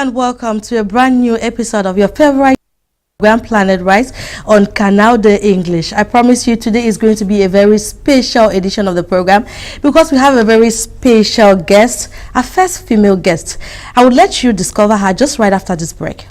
and welcome to a brand new episode of your favorite program, Planet Rise, on Canal de English. I promise you today is going to be a very special edition of the program because we have a very special guest, our first female guest. I will let you discover her just right after this break.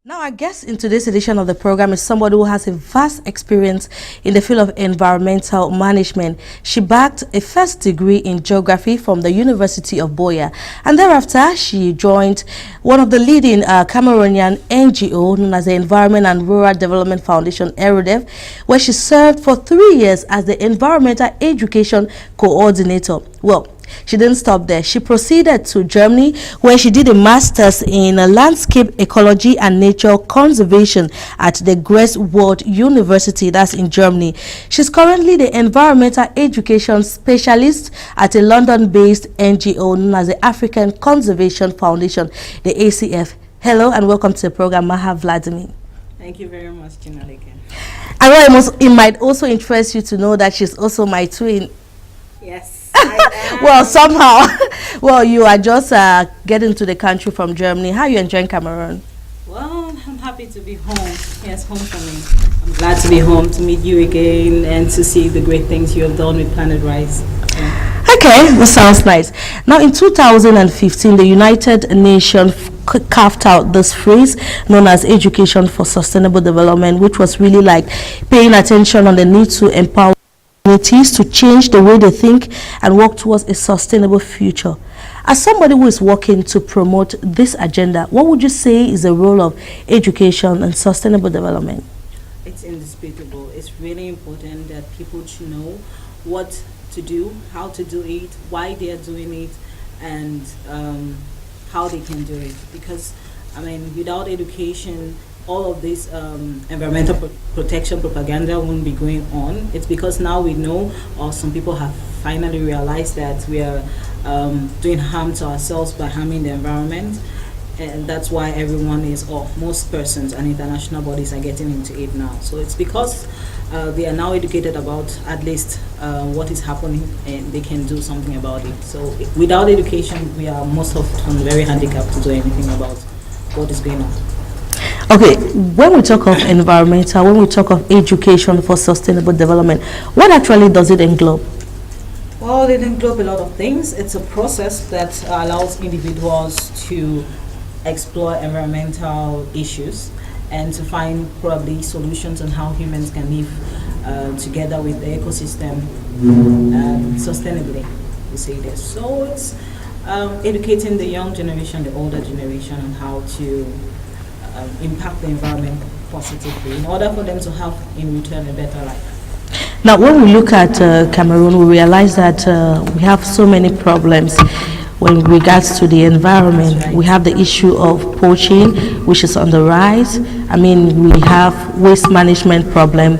Now, our guest in today's edition of the program is somebody who has a vast experience in the field of environmental management. She bagged a first degree in geography from the University of Buea, and thereafter she joined one of the leading Cameroonian NGO known as the Environment and Rural Development Foundation, ERUDEV, where she served for 3 years as the Environmental Education Coordinator. Well, she didn't stop there. She proceeded to Germany, where she did a master's in landscape ecology and nature conservation at the Greifswald University, that's in Germany. She's currently the environmental education specialist at a London-based NGO known as the African Conservation Foundation, the ACF. Hello and welcome to the program, Mahah, Vladimire. Thank you very much, Leke. I know it might also interest you to know that she's also my twin. Yes. Well, somehow, well, you are just getting to the country from Germany. How are you enjoying Cameroon? Well, I'm happy to be home. Yes, home for me. I'm glad to be home, to meet you again, and to see the great things you have done with Planet Rise. Okay, that sounds nice. Now, in 2015, the United Nations carved out this phrase known as Education for Sustainable Development, which was really like paying attention on the need to empower communities to change the way they think and work towards a sustainable future. As somebody who is working to promote this agenda, what would you say is the role of education and sustainable development? It's indispensable. It's really important that people should know what to do, how to do it, why they are doing it, and how they can do it. Because, I mean, without education, all of this environmental protection propaganda won't be going on. It's because now we know, or some people have finally realized, that we are doing harm to ourselves by harming the environment, and that's why everyone is, or most persons and international bodies are getting into it now. So it's because they are now educated about at least what is happening, and they can do something about it. So without education, we are most often very handicapped to do anything about what is going on. Okay, when we talk of environmental, when we talk of education for sustainable development, what actually does it englobe? Well, it englobes a lot of things. It's a process that allows individuals to explore environmental issues and to find probably solutions on how humans can live together with the ecosystem sustainably, we say this. So it's educating the young generation, the older generation, on how to impact the environment positively in order for them to have in return a better life. Now, when we look at Cameroon, we realize that we have so many problems when regards to the environment. Right. We have the issue of poaching, which is on the rise. I mean, we have waste management problem.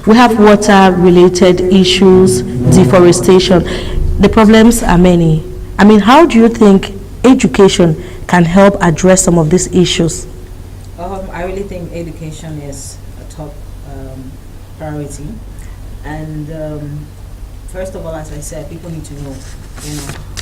We have water-related issues, deforestation. The problems are many. I mean, how do you think education can help address some of these issues? I really think education is a top priority, and first of all, as I said, people need to know.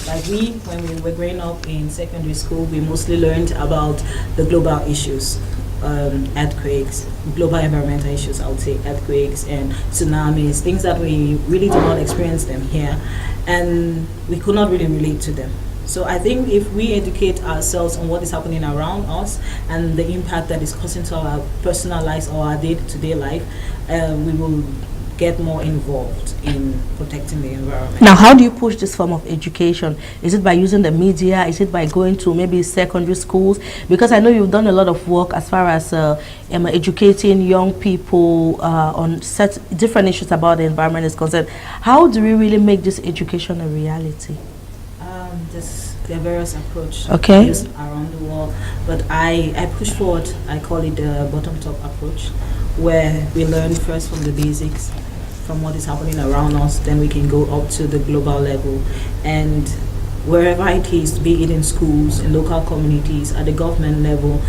Like when we were growing up in secondary school, we mostly learned about the global issues, earthquakes, global environmental issues. I would say earthquakes and tsunamis, things that we really do not experience them here, and we could not really relate to them. So I think if we educate ourselves on what is happening around us and the impact that is causing to our personal lives or our day-to-day life, we will get more involved in protecting the environment. Now, how do you push this form of education? Is it by using the media? Is it by going to maybe secondary schools? Because I know you've done a lot of work as far as educating young people on different issues about the environment is concerned. How do we really make this education a reality? There are various approaches used around the world, but I push forward. I call it the bottom-top approach, where we learn first from the basics, from what is happening around us, then we can go up to the global level, and wherever it is, be it in schools, in local communities, at the government level,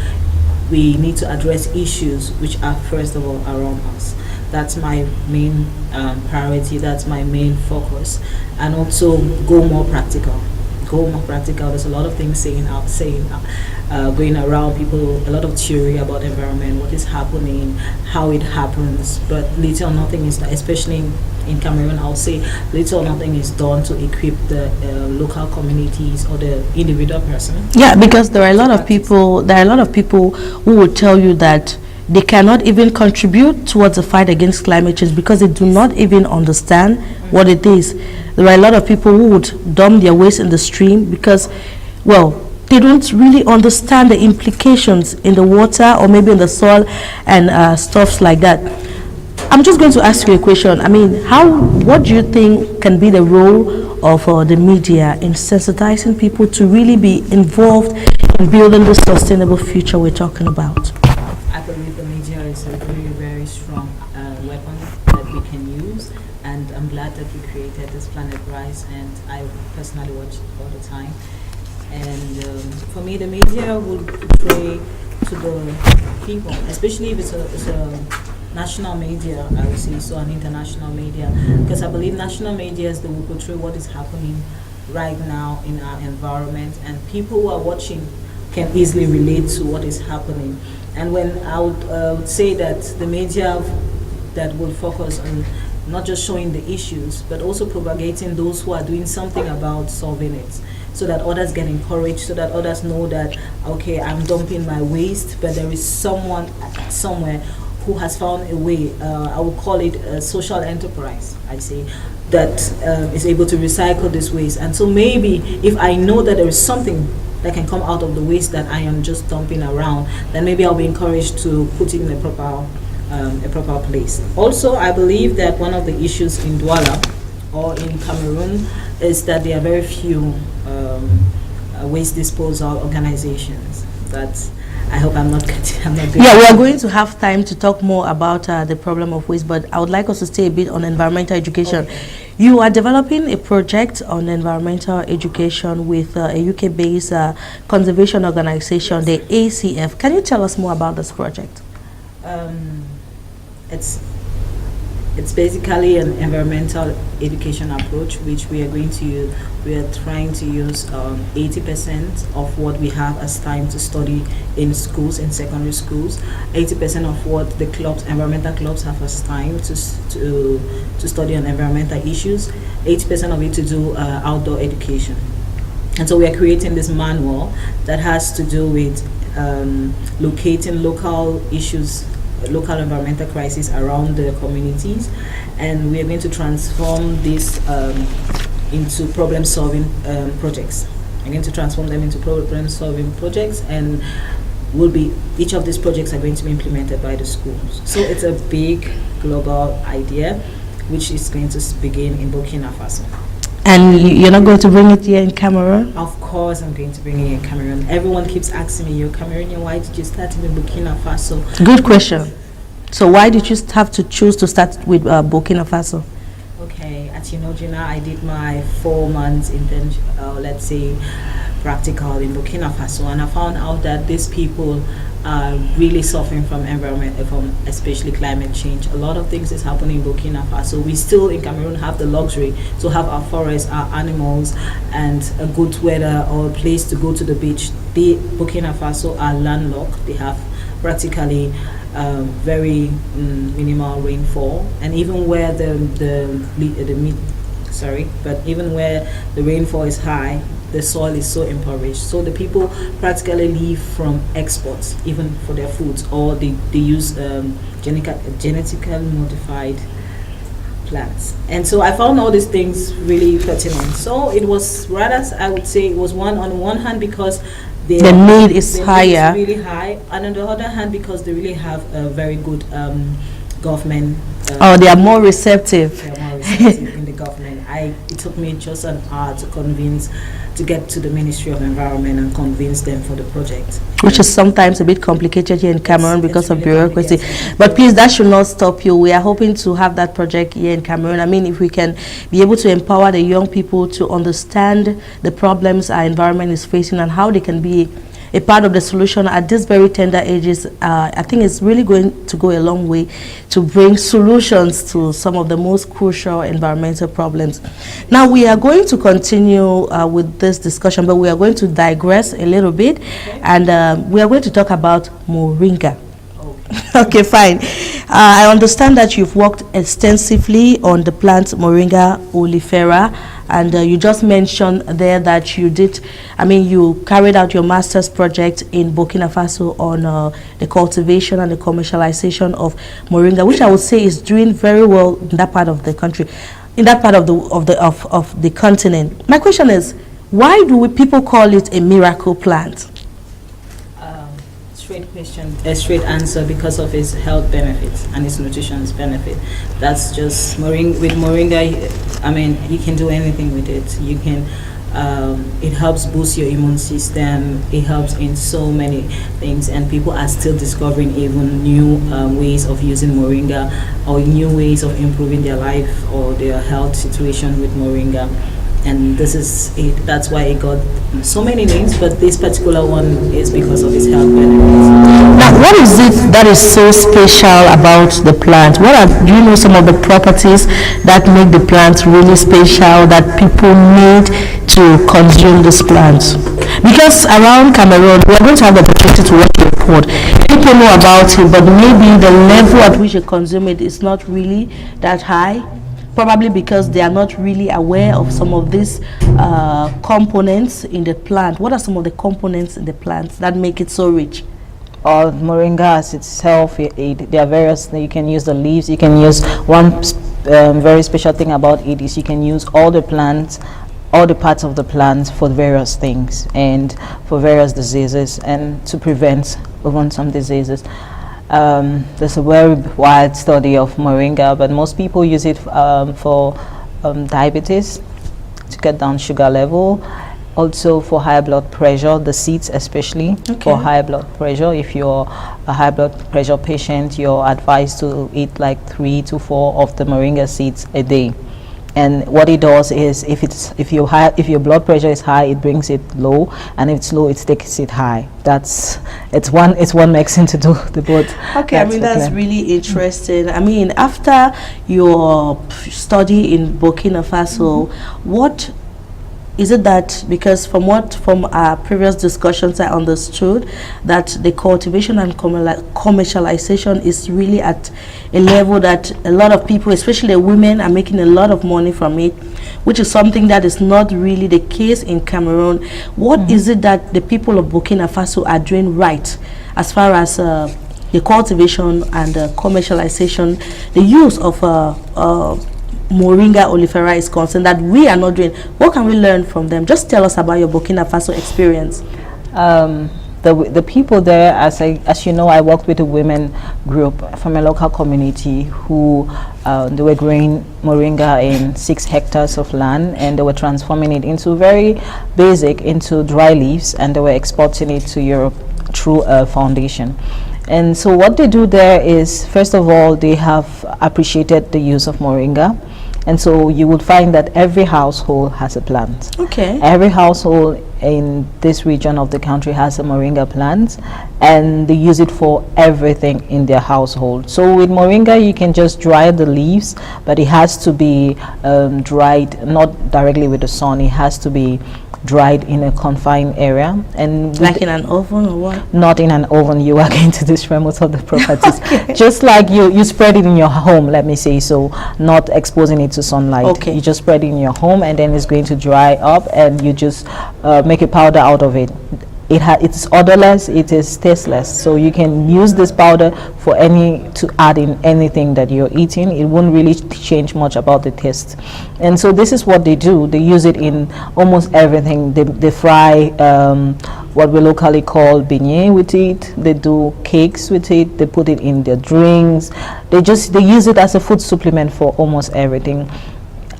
we need to address issues which are first of all around us. That's my main priority. That's my main focus, and also go more practical. Go more practical. There's a lot of things going around. People, a lot of theory about environment, what is happening, how it happens, but little or nothing is, especially in Cameroon, I'll say little or nothing is done to equip the local communities or the individual person. Yeah, because there are a lot of people. There are a lot of people who will tell you that they cannot even contribute towards the fight against climate change because they do not even understand what it is. There are a lot of people who would dump their waste in the stream because, well, they don't really understand the implications in the water or maybe in the soil and stuffs like that. I'm just going to ask you a question. I mean, what do you think can be the role of the media in sensitizing people to really be involved in building the sustainable future we're talking about? I believe the media is a very, very strong weapon that we can use, and I'm glad that we created this Planet Rise, and I personally watch it all the time. And for me, the media will portray to the people, especially if it's a national media, I would say, so an international media, because I believe national media is that will portray what is happening right now in our environment, and people who are watching can easily relate to what is happening. And when I would say that the media that will focus on not just showing the issues, but also propagating those who are doing something about solving it, so that others get encouraged, so that others know that, okay, I'm dumping my waste, but there is someone somewhere who has found a way, I would call it a social enterprise, I say, that is able to recycle this waste. And so maybe if I know that there is something that can come out of the waste that I am just dumping around, then maybe I'll be encouraged to put it in a proper place. Also, I believe that one of the issues in Douala or in Cameroon is that there are very few waste disposal organizations. That's, I hope I'm not getting. Yeah, we are going to have time to talk more about the problem of waste, but I would like us to stay a bit on environmental education. Okay. You are developing a project on environmental education with a UK-based conservation organization, the ACF. Can you tell us more about this project? It's basically an environmental education approach, which we are trying to use 80% of what we have as time to study in schools, in secondary schools, 80% of what the clubs, environmental clubs, have as time to study on environmental issues, 80% of it to do outdoor education. And so we are creating this manual that has to do with locating local issues, local environmental crisis around the communities, and we are going to transform this into problem-solving projects. We're going to transform them into problem-solving projects, and each of these projects are going to be implemented by the schools. So it's a big global idea, which is going to begin in Burkina Faso. And you're not going to bring it here in Cameroon? Of course I'm going to bring it in Cameroon. Everyone keeps asking me, you're Cameroonian, why did you start in Burkina Faso? Good question. So why did you have to choose to start with Burkina Faso? Okay, as you know, Regina, I did my 4 months internship, let's say practical in Burkina Faso, and I found out that these people are really suffering from from especially climate change. A lot of things is happening in Burkina Faso. We still in Cameroon have the luxury to have our forests, our animals, and a good weather or a place to go to the beach. Burkina Faso are landlocked. They have practically very minimal rainfall, and even where even where the rainfall is high, the soil is so impoverished. So the people practically live from exports, even for their foods, or they use genetically modified plants. And so I found all these things really pertinent. So it was rather, I would say, it was on one hand because the need is higher, really high, and on the other hand because they really have a very good government. They are more receptive. They are more receptive in the government. It took me just an hour to get to the Ministry of Environment and convince them for the project. Which is sometimes a bit complicated here in Cameroon because of bureaucracy. But please, that should not stop you. We are hoping to have that project here in Cameroon. I mean, if we can be able to empower the young people to understand the problems our environment is facing and how they can be a part of the solution at this very tender ages, I think it's really going to go a long way to bring solutions to some of the most crucial environmental problems. Now, we are going to continue with this discussion, but we are going to digress a little bit, and we are going to talk about Moringa. Okay, fine. I understand that you've worked extensively on the plant Moringa oleifera, and you just mentioned there that you carried out your master's project in Burkina Faso on the cultivation and the commercialization of Moringa, which I would say is doing very well in that part of the country, in that part of the continent. My question is, why do people call it a miracle plant? Straight question, a straight answer: because of its health benefits and its nutrition benefit. That's just with Moringa. You can do anything with it. You can. It helps boost your immune system. It helps in so many things, and people are still discovering even new ways of using Moringa, or new ways of improving their life or their health situation with Moringa. And this is it. That's why it got so many names, but this particular one is because of its health benefits. Now, what is it that is so special about the plant? Do you know some of the properties that make the plant really special that people need to consume this plant? Because around Cameroon, we are going to have the opportunity to watch a report. People know about it, but maybe the level at which they consume it is not really that high. Probably because they are not really aware of some of these components in the plant. What are some of the components in the plant that make it so rich? Moringa as itself, there are various things. You can use the leaves. You can use one very special thing about it is you can use all the plants, all the parts of the plant for various things and for various diseases and to prevent even some diseases. There's a very wide study of Moringa, but most people use it for diabetes, to get down sugar level, also for high blood pressure, the seeds especially for high blood pressure. If you're a high blood pressure patient, you're advised to eat like 3 to 4 of the Moringa seeds a day. And what it does is, if your blood pressure is high, it brings it low, and if it's low, it takes it high. It's one medicine to do the both. Okay, that's really interesting. After your study in Burkina Faso, what is it that, because from our previous discussions I understood that the cultivation and commercialization is really at a level that a lot of people, especially the women, are making a lot of money from it, which is something that is not really the case in Cameroon. What is it that the people of Burkina Faso are doing right as far as the cultivation and the commercialization, the use of Moringa oleifera is concerned, that we are not doing? What can we learn from them? Just tell us about your Burkina Faso experience. The people there, as you know, I worked with a women group from a local community who they were growing Moringa in 6 hectares of land, and they were transforming it into into dry leaves, and they were exporting it to Europe through a foundation. And so what they do there is, first of all, they have appreciated the use of Moringa. And so you would find that every household has a plant. Okay. Every household in this region of the country has a Moringa plant, and they use it for everything in their household. So with Moringa, you can just dry the leaves, but it has to be dried not directly with the sun. It has to be dried in a confined area, and like in an oven or what? Not in an oven. You are going to destroy most of the properties. Just like you spread it in your home, let me say, so not exposing it to sunlight. Okay. You just spread it in your home, and then it's going to dry up, and you just make a powder out of it. It's odorless, it is tasteless, so you can use this powder to add in anything that you're eating. It won't really change much about the taste. And so this is what they do. They use it in almost everything. They fry what we locally call beignet with it. They do cakes with it. They put it in their drinks. They use it as a food supplement for almost everything.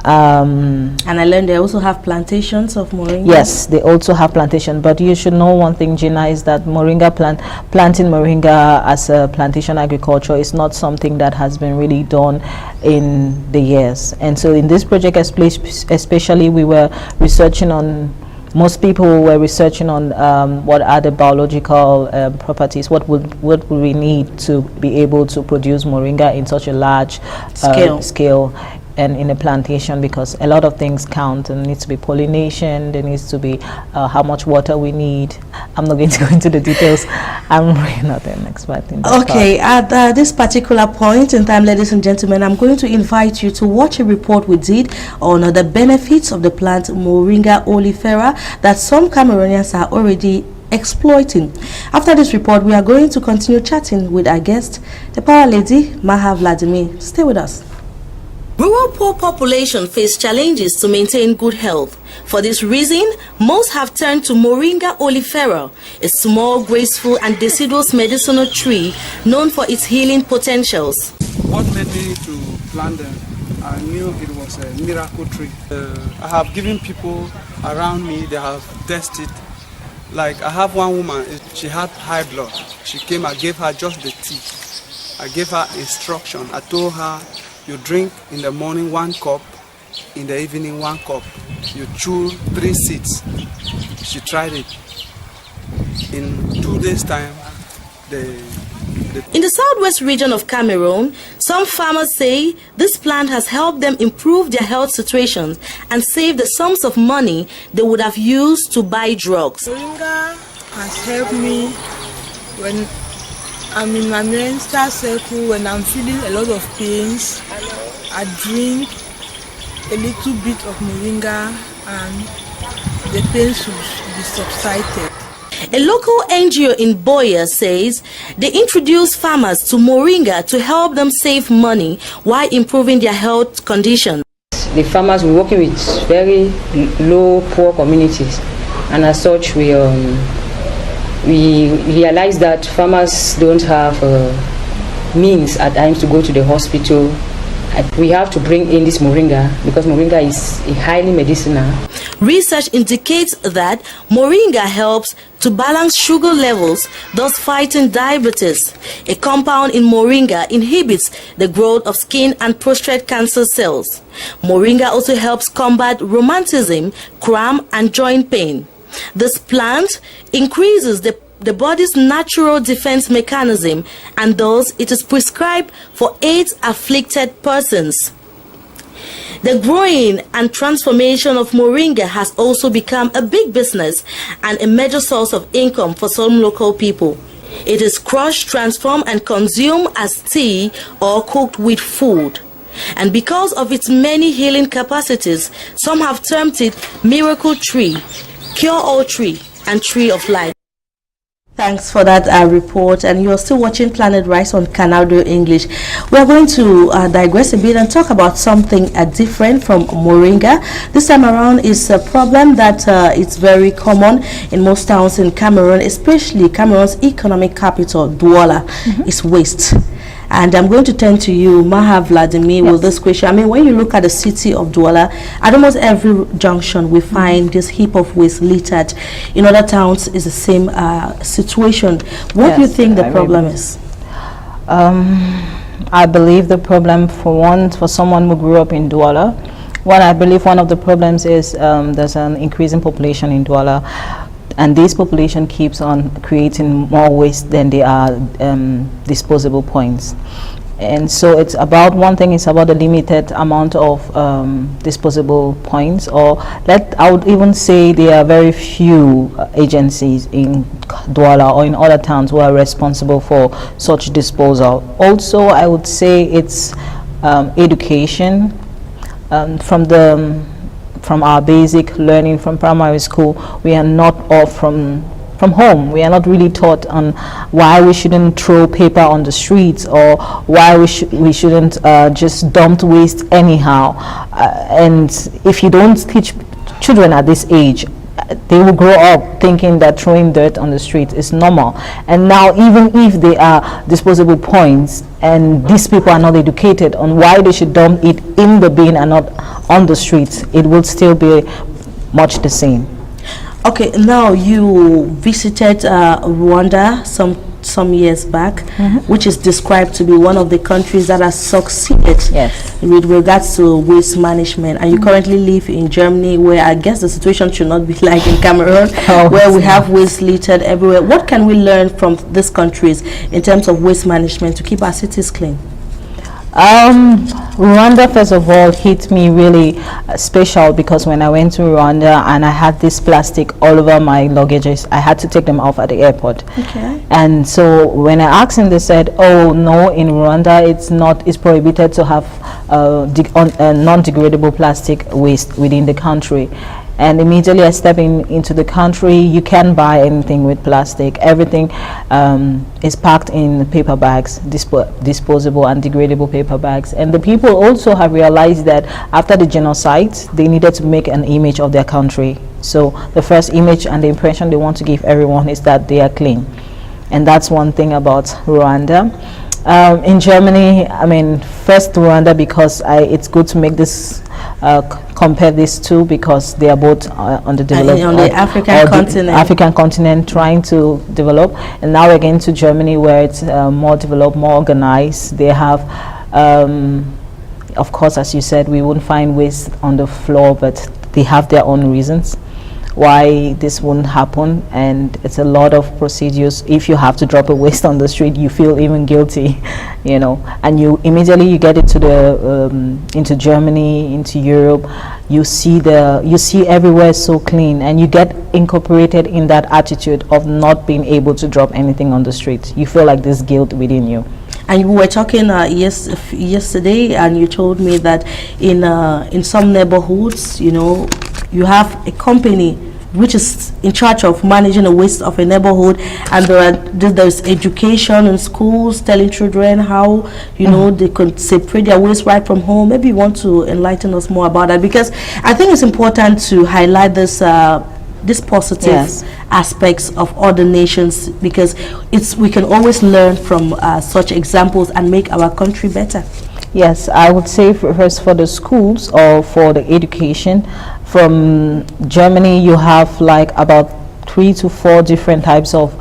And I learned they also have plantations of Moringa. Yes, they also have plantation, but you should know one thing, Gina, is that planting Moringa as a plantation agriculture is not something that has been really done in the years. And so in this project especially, we were researching on most people were researching on what are the biological properties, what would we need to be able to produce moringa in such a large scale and in a plantation, because a lot of things count, and needs to be pollination, there needs to be how much water we need. I'm not going to go into the details. I'm really not an expert in that. Okay, at this particular point in time, ladies and gentlemen, I'm going to invite you to watch a report we did on the benefits of the plant Moringa oleifera that some Cameroonians are already exploiting. After this report, we are going to continue chatting with our guest, the power lady, Mahah Vladimire. Stay with us. Rural poor population face challenges to maintain good health. For this reason, most have turned to Moringa oleifera, a small, graceful and deciduous medicinal tree known for its healing potentials. What made me to plant them, I knew it was a miracle tree. I have given people around me, they have tested. Like I have one woman, she had high blood. She came, I gave her just the tea. I gave her instruction. I told her, you drink in the morning 1 cup, in the evening 1 cup. You chew 3 seeds. She tried it. In 2 days' time, in the southwest region of Cameroon, some farmers say this plant has helped them improve their health situations and save the sums of money they would have used to buy drugs. Moringa has helped me when I'm in my menstrual cycle, when I'm feeling a lot of pains. I drink a little bit of moringa and the pains will be subsided. A local NGO in Boya says they introduce farmers to moringa to help them save money while improving their health conditions. The farmers were working with very low, poor communities, and as such we realize that farmers don't have means at times to go to the hospital. We have to bring in this moringa because moringa is highly medicinal. Research indicates that moringa helps to balance sugar levels, thus fighting diabetes. A compound in moringa inhibits the growth of skin and prostate cancer cells. Moringa also helps combat rheumatism, cramp, and joint pain. This plant increases the body's natural defense mechanism, and thus it is prescribed for AIDS-afflicted persons. The growing and transformation of moringa has also become a big business and a major source of income for some local people. It is crushed, transformed, and consumed as tea or cooked with food. And because of its many healing capacities, some have termed it miracle tree, cure-all tree, and tree of life. Thanks for that report, and you are still watching Planet Rice on Canado English. We are going to digress a bit and talk about something different from moringa. This time around is a problem that it's very common in most towns in Cameroon, especially Cameroon's economic capital, Douala. Is waste. And I'm going to turn to you, Mahah Vladimire, with this question. I mean, when you look at the city of Douala, at almost every junction, we find this heap of waste littered. In other towns, it's the same situation. What do you think the problem is? I believe the problem, for someone who grew up in Douala, I believe one of the problems is there's an increasing population in Douala. And this population keeps on creating more waste than there are disposable points. And so it's about, one thing is about the limited amount of disposable points, or I would even say there are very few agencies in Douala or in other towns who are responsible for such disposal. Also, I would say it's education from our basic learning from primary school. We are not off from home. We are not really taught on why we shouldn't throw paper on the streets, or why we shouldn't just dump waste anyhow. And if you don't teach children at this age, they will grow up thinking that throwing dirt on the street is normal. And now, even if they are disposable points and these people are not educated on why they should dump it in the bin and not on the streets, it will still be much the same. Okay, now you visited Rwanda some some years back, which is described to be one of the countries that has succeeded with regards to waste management. And you currently live in Germany, where I guess the situation should not be like in Cameroon, where we have waste littered everywhere. What can we learn from these countries in terms of waste management to keep our cities clean? Rwanda, first of all, hit me really special, because when I went to Rwanda and I had this plastic all over my luggages, I had to take them off at the airport. And so when I asked them, they said, oh no, in Rwanda it's prohibited to have non-degradable plastic waste within the country. And immediately I step into the country, you can't buy anything with plastic. Everything is packed in paper bags, disposable and degradable paper bags. And the people also have realized that after the genocide, they needed to make an image of their country. So the first image and the impression they want to give everyone is that they are clean. And that's one thing about Rwanda. In Germany, I mean, first Rwanda, because it's good to make this compare these two, because they are both on the African continent trying to develop, and now again to Germany, where it's more developed, more organized. They have of course, as you said, we wouldn't find waste on the floor, but they have their own reasons why this wouldn't happen, and it's a lot of procedures. If you have to drop a waste on the street, you feel even guilty, you know, and you immediately get into the into Germany, into Europe, you see everywhere so clean, and you get incorporated in that attitude of not being able to drop anything on the street. You feel like this guilt within you. And we were talking yesterday, and you told me that in some neighborhoods, you know, you have a company which is in charge of managing the waste of a neighborhood, and there's education in schools telling children how, you know, they could separate their waste right from home. Maybe you want to enlighten us more about that, because I think it's important to highlight this these positive aspects of other nations, because we can always learn from such examples and make our country better. Yes, I would say first for the schools or for the education. From Germany, you have like about 3 to 4 different types of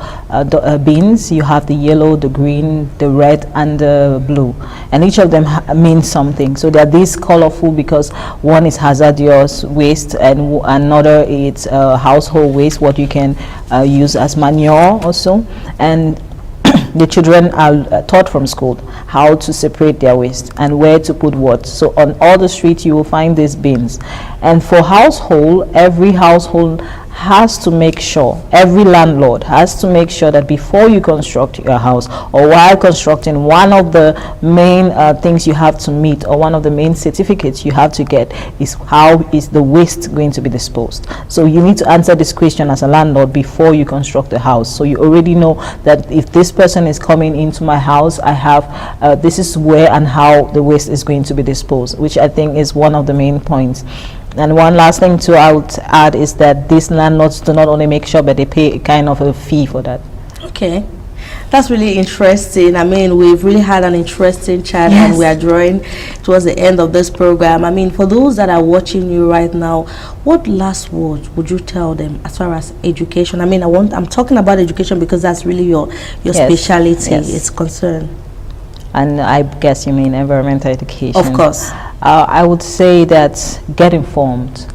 bins. You have the yellow, the green, the red, and the blue, and each of them means something. So they're this colorful because one is hazardous waste, and another is household waste, what you can use as manure also. And the children are taught from school how to separate their waste and where to put what. So on all the streets you will find these bins. And for household, every household has to make sure, every landlord has to make sure that before you construct your house, or while constructing, one of the main things you have to meet, or one of the main certificates you have to get, is how is the waste going to be disposed. So you need to answer this question as a landlord before you construct the house. So you already know that if this person is coming into my house, I have this is where and how the waste is going to be disposed, which I think is one of the main points. And one last thing too I would add is that these landlords do not only make sure, but they pay a kind of a fee for that. Okay, that's really interesting. I mean, we've really had an interesting chat, and we are drawing towards the end of this program. I mean, for those that are watching you right now, what last words would you tell them as far as education? I mean, I'm talking about education because that's really your specialty is concerned. And I guess you mean environmental education. Of course. I would say that get informed,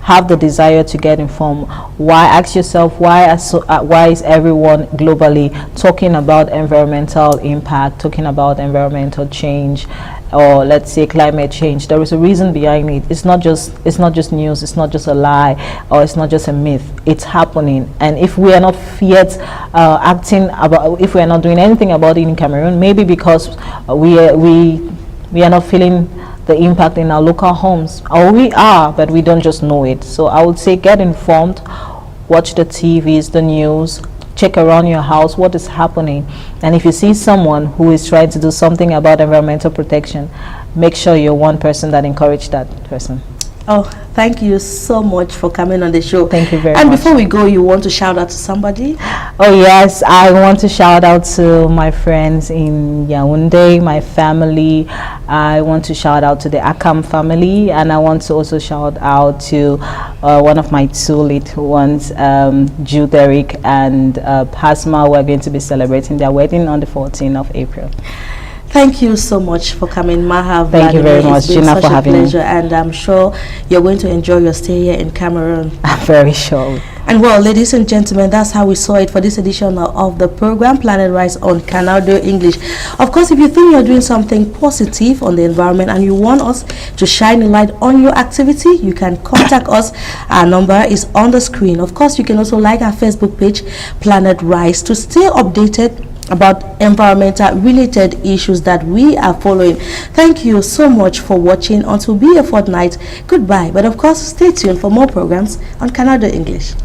have the desire to get informed. Why? Ask yourself, why is everyone globally talking about environmental impact, talking about environmental change, or let's say climate change? There is a reason behind it. It's not just news, it's not just a lie, or it's not just a myth. It's happening. And if we are not yet if we are not doing anything about it in Cameroon, maybe because we are not feeling the impact in our local homes, or we are, but we don't just know it. So I would say get informed, watch the TVs, the news, check around your house what is happening, and if you see someone who is trying to do something about environmental protection, make sure you're one person that encourage that person. Oh, thank you so much for coming on the show. Thank you very much. And before we go, you want to shout out to somebody? Oh yes, I want to shout out to my friends in Yaoundé, my family. I want to shout out to the Akam family, and I want to also shout out to one of my two little ones, Jude Eric and Pasma. We're going to be celebrating their wedding on the 14th of April. Thank you so much for coming, Mahah. Thank you very much, Gina, for having me. And I'm sure you're going to enjoy your stay here in Cameroon. I'm very sure. And well, ladies and gentlemen, that's how we saw it for this edition of the program Planet Rise on Canado English. Of course, if you think you're doing something positive on the environment and you want us to shine a light on your activity, you can contact us. Our number is on the screen. Of course, you can also like our Facebook page, Planet Rise, to stay updated about environmental related issues that we are following. Thank you so much for watching. Until be a fortnight, goodbye. But of course, stay tuned for more programs on Canado English.